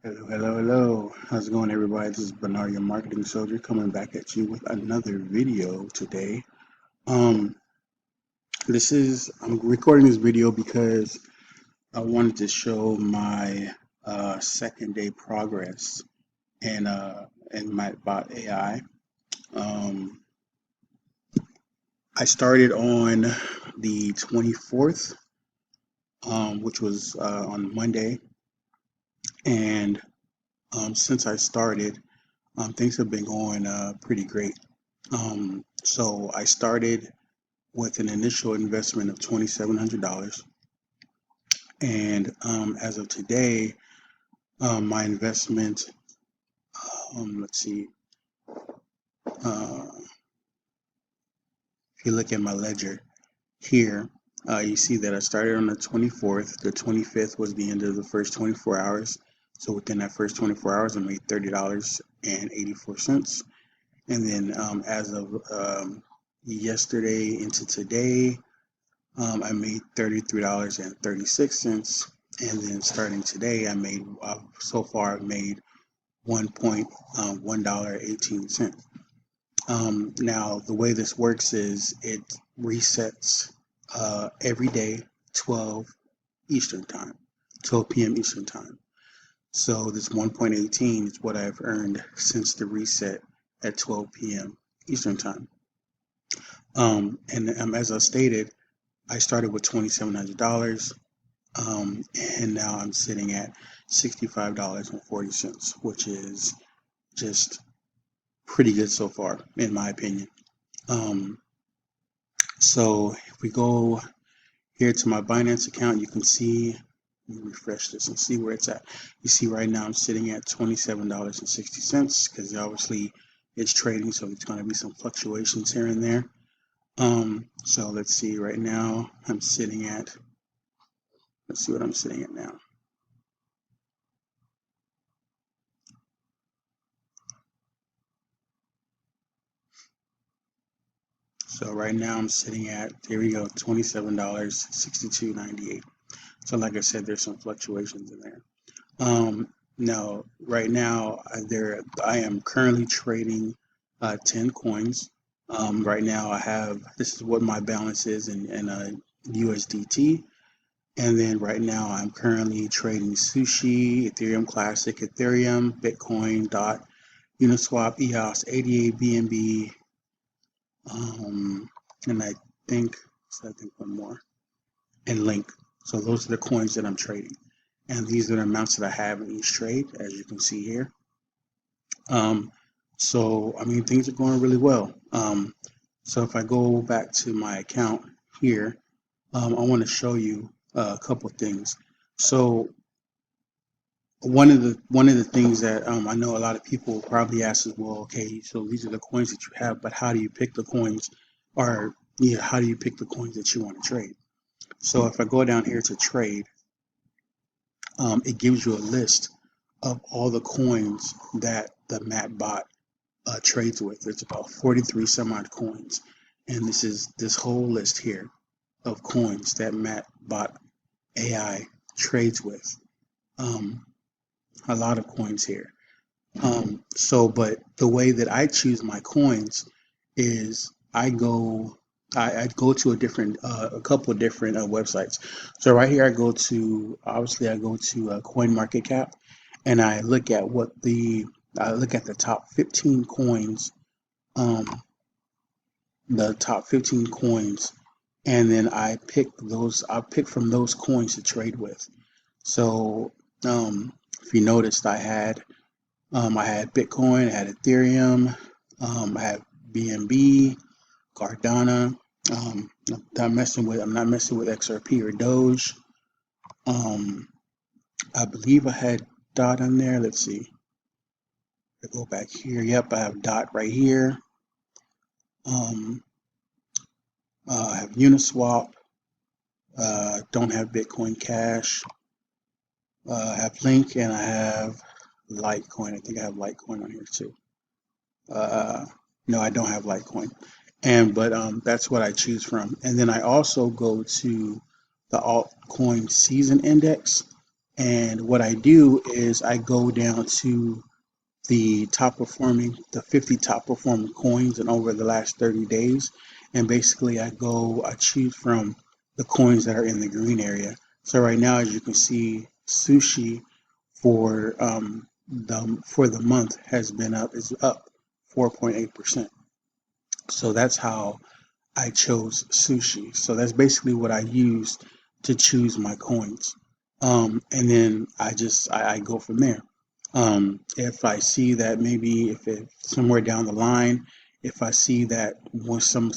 Hello, hello, hello. How's it going, everybody? This is Bernard, your marketing soldier, coming back at you with another video today. Um, I'm recording this video because I wanted to show my second day progress in my bot AI. Um, I started on the 24th, which was on Monday, and since I started, things have been going pretty great. So I started with an initial investment of $2,700, and as of today, my investment. Let's see. If you look at my ledger here, you see that I started on the 24th. The 25th was the end of the first 24 hours. So within that first 24 hours, I made $30.84. And then as of yesterday into today, I made $33.36, and then starting today, so far I've made $1.18. Now the way this works is it resets every day, 12 Eastern time, 12 p.m. Eastern time. So this 1.18 is what I've earned since the reset at 12 p.m. Eastern time. And as I stated, I started with $2,700, and now I'm sitting at $65.40, which is just pretty good so far, in my opinion. Um, so if we go here to my Binance account, you can see, let me refresh this and see where it's at. You see right now I'm sitting at $27.60 because obviously it's trading, so it's going to be some fluctuations here and there. So let's see, right now I'm sitting at, let's see what I'm sitting at now. So right now I'm sitting at, here we go, $27.62.98. So like I said, there's some fluctuations in there. Now, right now, I am currently trading 10 coins. Right now, this is what my balance is in USDT. And then right now, I'm currently trading Sushi, Ethereum Classic, Ethereum, Bitcoin, DOT, Uniswap, EOS, ADA, BNB, and I think one more, and Link. So those are the coins that I'm trading. And these are the amounts that I have in each trade, as you can see here. So, I mean, things are going really well. So if I go back to my account here, I want to show you a couple of things. So one of the things that I know a lot of people probably ask is, well, okay, so these are the coins that you have, but how do you pick the coins, or how do you pick the coins that you want to trade? So if I go down here to trade, it gives you a list of all the coins that the MapBot trades with. There's about 43 some odd coins, and this is this whole list here of coins that MapBot AI trades with. Um, a lot of coins here. But the way that I choose my coins is I go to a couple of different websites. So right here, I go to CoinMarketCap, and I look at um, the top 15 coins, and then I pick from those coins to trade with. So, if you noticed, I had Bitcoin, I had Ethereum, I had BNB, Cardano. I'm not messing with XRP or Doge. Um, I believe I had Dot on there. Let's see. I go back here. Yep, I have Dot right here. Um, I have Uniswap. Don't have Bitcoin Cash. I have Link, and I have Litecoin. I think I have Litecoin on here too. Uh, no, I don't have Litecoin, but that's what I choose from. And then I also go to the altcoin season index, And what I do is I go down to the 50 top performing coins and over the last 30 days. And basically I choose from the coins that are in the green area. So right now, as you can see, sushi for the month is up 4.8%. So that's how I chose sushi. So that's basically what I used to choose my coins. And then I go from there. If I see that maybe if it somewhere down the line, if I see that some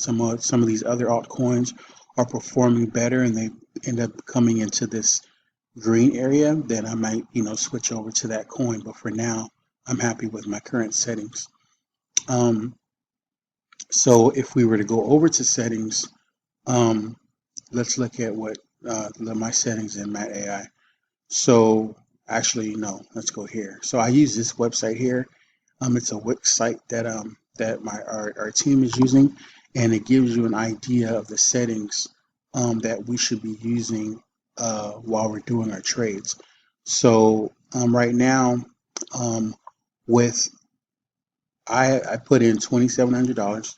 of these other altcoins are performing better and they end up coming into this green area, then I might switch over to that coin. But for now, I'm happy with my current settings. Um, so if we were to go over to settings, um, let's look at what my settings in Matt AI. So actually, no, let's go here. So I use this website here. It's a Wix site that our team is using, and it gives you an idea of the settings that we should be using while we're doing our trades. So right now, um, with I put in $2,700,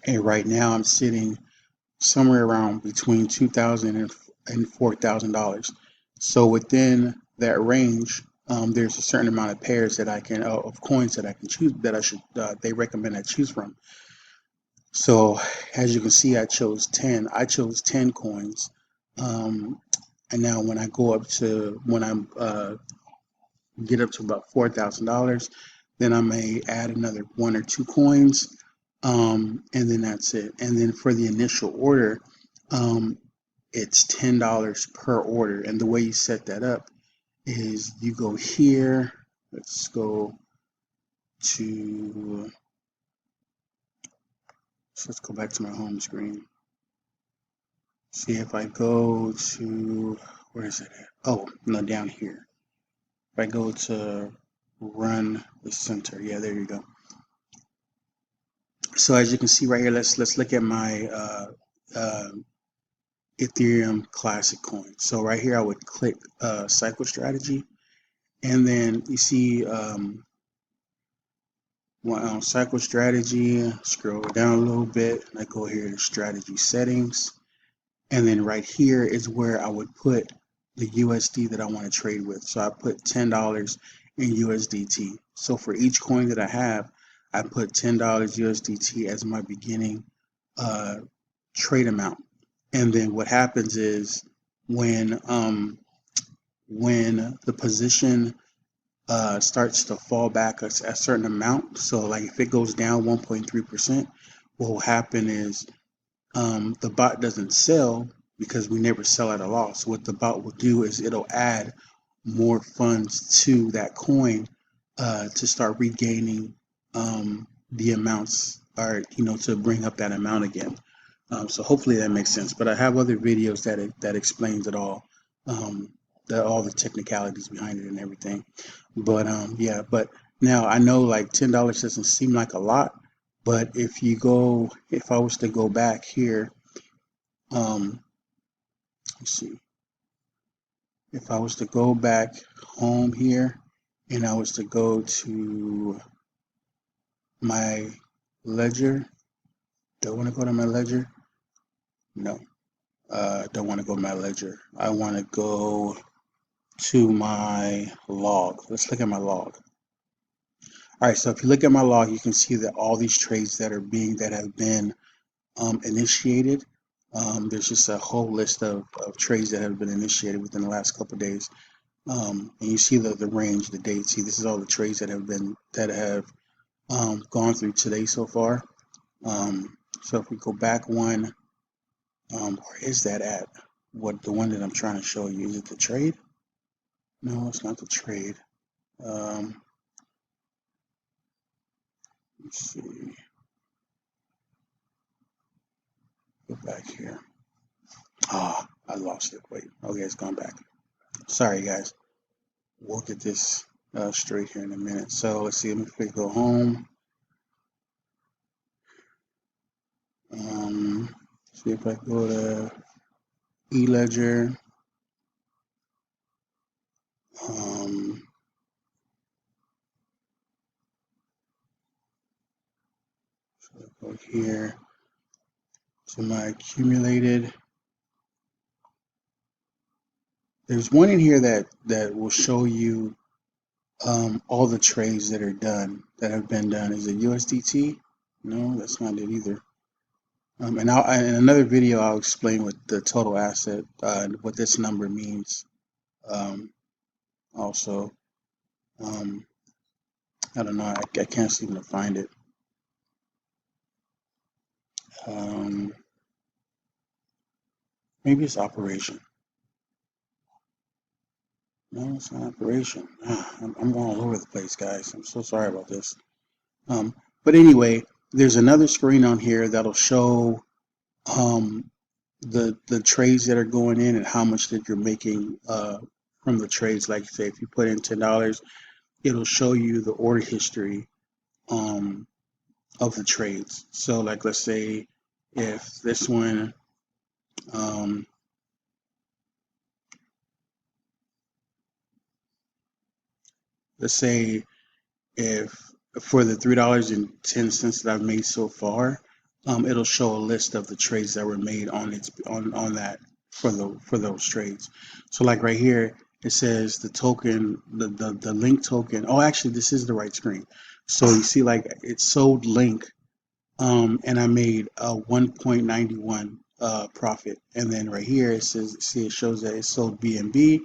and right now I'm sitting somewhere around between $2,000 and $4,000. So within that range, there's a certain amount of pairs that I can of coins that I can choose that I should they recommend I choose from. So as you can see, I chose 10. I chose 10 coins, and now when I go up to when I'm get up to about $4,000, then I may add another one or two coins, and then that's it. And then for the initial order, um, it's $10 per order. And the way you set that up is you go here. Let's go to, so let's go back to my home screen. See if I go to, where is it at? Oh, no, down here. If I go to run the center, yeah, there you go. So as you can see right here, let's look at my Ethereum Classic coin. So right here, I would click Cycle Strategy, and then you see Cycle Strategy. Scroll down a little bit, and I go here to Strategy Settings, and then right here is where I would put the USD that I want to trade with. So I put $10 in USDT. So for each coin that I have, I put $10 USDT as my beginning trade amount. And then what happens is when the position starts to fall back a certain amount, so like if it goes down 1.3%, what will happen is the bot doesn't sell because we never sell at a loss. What the bot will do is it'll add more funds to that coin to start regaining the amounts, or to bring up that amount again. So hopefully that makes sense. But I have other videos that explains it all, all the technicalities behind it and everything. But yeah. But now I know like $10 doesn't seem like a lot, but if I was to go back here, let's see, if I was to go back home here, and I was to go to my ledger, do I want to go to my ledger? No. Don't want to go to my ledger. I want to go to my log. Let's look at my log. All right, so if you look at my log, you can see that all these trades that have been initiated. There's just a whole list of trades that have been initiated within the last couple of days. And you see the range, the date. See, this is all the trades that have gone through today so far. So if we go back one, where is that at? The one that I'm trying to show you, is it the trade? No, it's not the trade. Let's see. Go back here. Ah, I lost it. Wait. Okay, it's gone back. Sorry, guys. We'll get this straight here in a minute. So let's see. If we go home. See if I go to eLedger. Um, so I'll go here to my accumulated. There's one in here that will show you all the trades that are done, that have been done. Is it USDT? No, that's not it either. And in another video, I'll explain what the total asset, what this number means. Also, I don't know. I can't seem to find it. Maybe it's operation. No, it's not operation. I'm all over the place, guys. I'm so sorry about this. But anyway, there's another screen on here that'll show the trades that are going in and how much that you're making from the trades. Like say, if you put in $10, it'll show you the order history of the trades. So like let's say if this one let's say if for the $3.10 that I've made so far, it'll show a list of the trades that were made on that for those trades. So like right here, it says the token, the link token. Oh, actually, this is the right screen. So you see, like it sold link, and I made a 1.91 profit. And then right here it says, see, it shows that it sold BNB.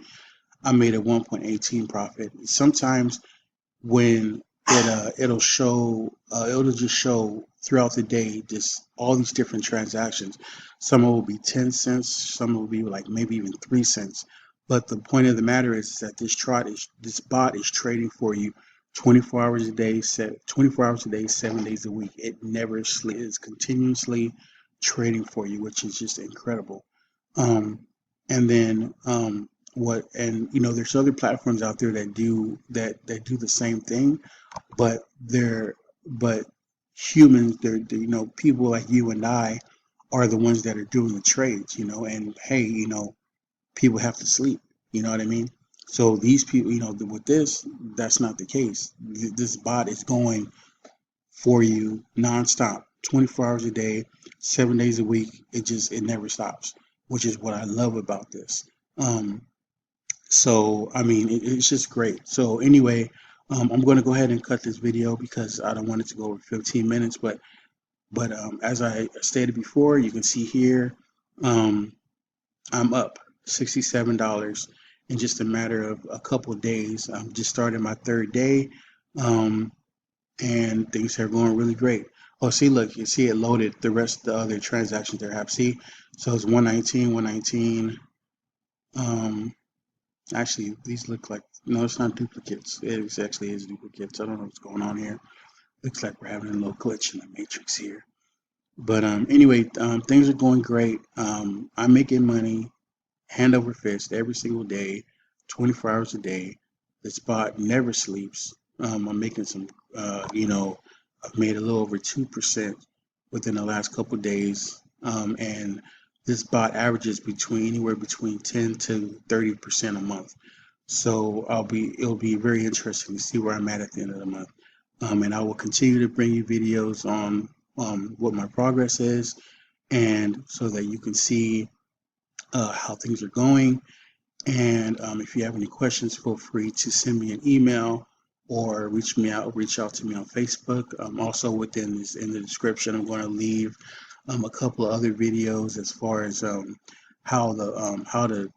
I made a 1.18 profit. Sometimes when it'll show it'll just show throughout the day just all these different transactions. Some will be 10 cents, some will be like maybe even 3 cents. But the point of the matter is that this bot is trading for you 24 hours a day, 24 hours a day, 7 days a week. It never sleeps. It's continuously trading for you, which is just incredible. And then there's other platforms out there that do the same thing, but but humans, they're people like you and I are the ones that are doing the trades, and hey, people have to sleep, you know what I mean? So these people, with this, that's not the case. This bot is going for you nonstop, 24 hours a day, 7 days a week. It never stops, which is what I love about this. So I mean, it's just great. So anyway, I'm going to go ahead and cut this video because I don't want it to go over 15 minutes. But as I stated before, you can see here, I'm up $67 in just a matter of a couple of days. I'm just starting my third day, and things are going really great. Oh, see, look, you see it loaded the rest of the other transactions there have. See, so it's 119, 119. Actually, these look like, no, it's not duplicates. It actually is duplicates. I don't know what's going on here. Looks like we're having a little glitch in the matrix here. But anyway, things are going great. I'm making money hand over fist every single day, 24 hours a day. The spot never sleeps. I'm making some, I've made a little over 2% within the last couple of days. And this bot averages anywhere between 10 to 30% a month. So it'll be very interesting to see where I'm at the end of the month. And I will continue to bring you videos on what my progress is, and so that you can see how things are going. And if you have any questions, feel free to send me an email or reach out to me on Facebook. Also in the description, I'm going to leave a couple of other videos as far as how to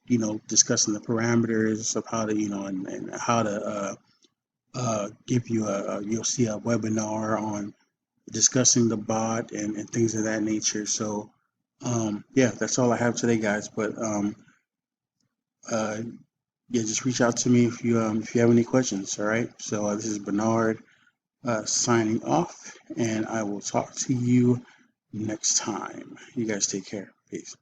discussing the parameters of how to and how to give you you'll see a webinar on discussing the bot and things of that nature. So yeah, that's all I have today, guys. But uh, yeah, just reach out to me if you have any questions. All right. So this is Bernard signing off, and I will talk to you next time. You guys take care. Peace.